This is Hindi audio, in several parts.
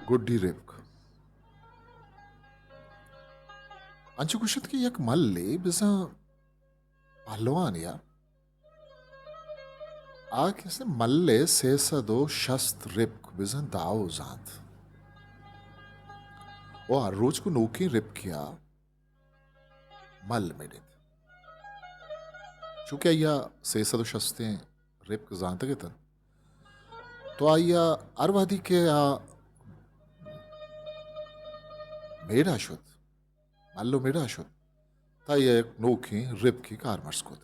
गुड्डी रेप्क anci kushit ki yak malli bisa पहलवान या आके मल्ले सेसदो शस्त्र रिप्क बिजन दाव जात वो हर रोज को नोकी रिप किया मल मेडित चूंकि अय्या सेसदो शस्ते रिप्क जानते के तन तो अय्या अरवादी के मेरा शुद्ध मल्लो मेरा शुद्ध ता ये एक नोकी रिप की कारमर्स को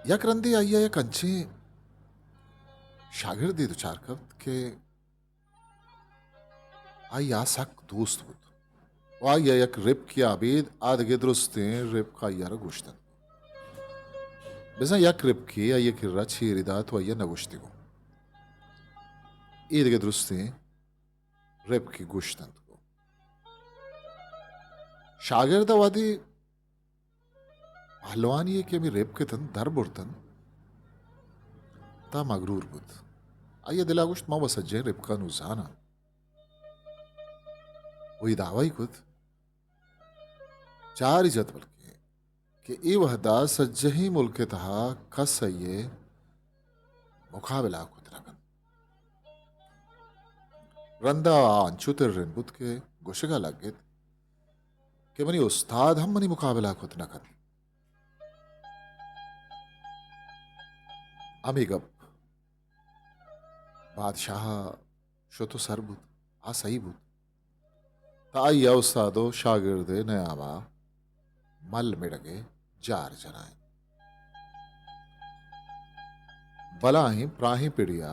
या करंदी अय्या एक अंचे शागिर्दी दो चार कब के अय्या सक दोस्त बुद अय्या एक रिप की आबिद आदगे दुरुस्ते रिप का अय्या गुश्तन बिजा yak rip ki अय्या किर्रा चीरिदा तो अय्या नगुश्ती को ईदगे दुरुस्ते रिप की गुश्तन को शागिर्दवादी पहलवानी के मी रिप के तन दर बुर्तन ता मगरूर बुद अय्या दिलागुश्त मा वसज्जे रिप का नुजाना वही दावाई कुद चार इजत बल्कि कि ई वहदा सज्जही मुल्क तहा कस ये मुकाबला कुद लगन रंदा अंचुतर रिनबुत के गुशगा लगित कि मनी उस्ताद हम मनी मुकाबला कुद नकन अमीगप बादशाह शतो सरबुत आ सही बुत ताइया उस्तादो शागिर्दे नयामा मल मिड़गे जार जनाए बलाही प्राही पिड़िया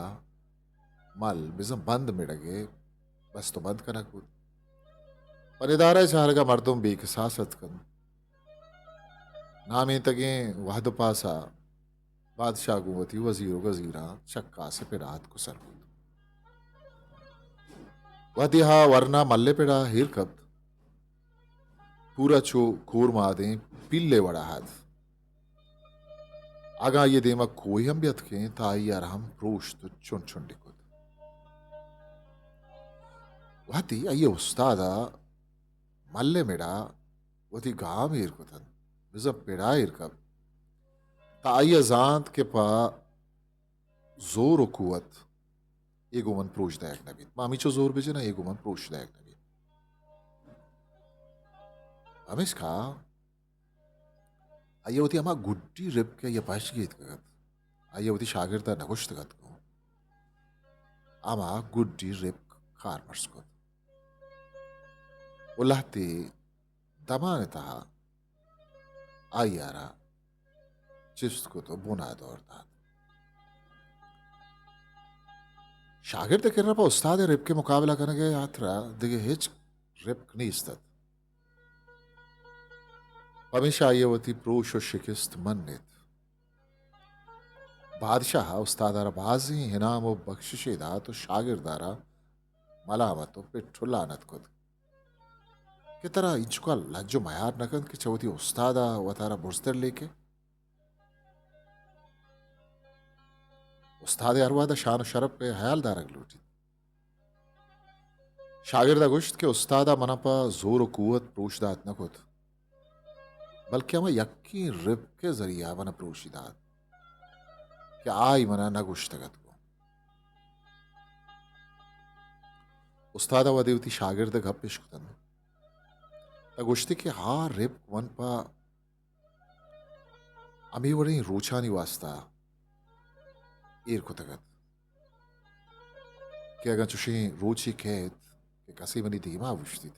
मल बिजम बंद मिड़गे बस तो बंद कनक बुत पर इदारा चारगा मर्दुम बीक सासत कन नामे तगे वहद पासा बादशाह गुवती वजीरो गजीरा चक्का से पिरात को सरबुत वतिहा वरना मल्ले पिड़ा हीर कब पूरा चो कोर मादे पिल्ले वड़ा हाथ आगा ये देमा कोई हम व्यत के ताई यार हम रोश तो चुन चुन डिकुद वती अये उस्तादा मल्ले मेड़ा वती गाम हीर कुतन बिजब पेड़ा हीर कब ताई जांत के पा जोर कुवत एगोमन प्रोशदायक नबी मामी चो जोर बेजे ना एगोमन प्रोशदायक नबी अमिस्का अय्यवती अमा गुड्डी रिप के ये पाश गीत कगत अय्यवती शागिर्दा नगुश्त गत को अमा गुड्डी रिप कारमर्स को उल्लाहती दमाने तहा आयारा चिस्त को तो बुनाद और था शागिर्द किरना पा उस्ताद रिप के मुकाबला करने के यात्रा दिगे हिच रिप नहीं इस्तत हमेशा अय्यवती प्रोश और शिकस्त मन्नित बादशाह उस्तादारा बाजी हिनाम व बख्शिशे दा तो शागिर्दारा मलामत व पिट्ठु लानत खुद कि तरह इंचुका लज्जो मयार नकन कि चवती उस्तादा व तारा बुर्स्तर लेके उस्ताद अरवादा शान शरफ पे हयाल दारक लूटी शागिर्दा गुश्त के उस्तादा मनापा जोर व कुवत प्रोशदात न खुद बल्कि हमें यक्की रिप के जरिया मन प्रोशिदात कि आई मना न गुश्तगत को उस्तादा व देवती शागिर्द गप इश्कतन गुश्ती के हा रिप वन पा अमी वड़ी रोचानी वास्ता ईर को तगत कि अगर चुशी रोची कहत कि कसी मनी धीमा वुश्ती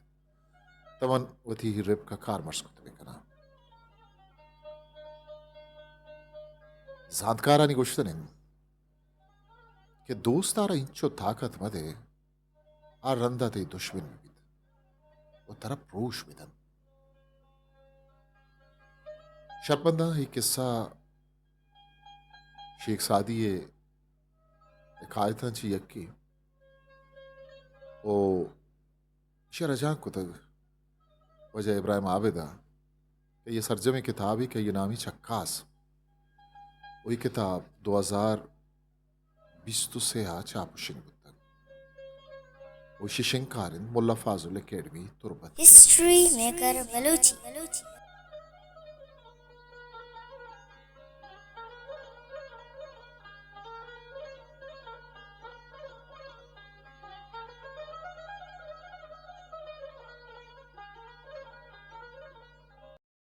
तमन वती रिप का कार मर्स को तबे कना जातकारानी गोष्टनिन कि दोस्तारा इंचो ताकत मदे आ रंदा ते दुश्मन बिद वो तरफ प्रोश बिदन शर्पंदा ही किस्सा शेख सादिये कायतांची यक्की ओ शरजान को तग वजह इब्राहिम आबिदा कि ये सरजमी किताब ही कि ये नामी चक्कास वही किताब 2000 bist du sehr çapışın buttan. O şişin karin Mulla Fazıl Academy turbat. History Maker Baluchi.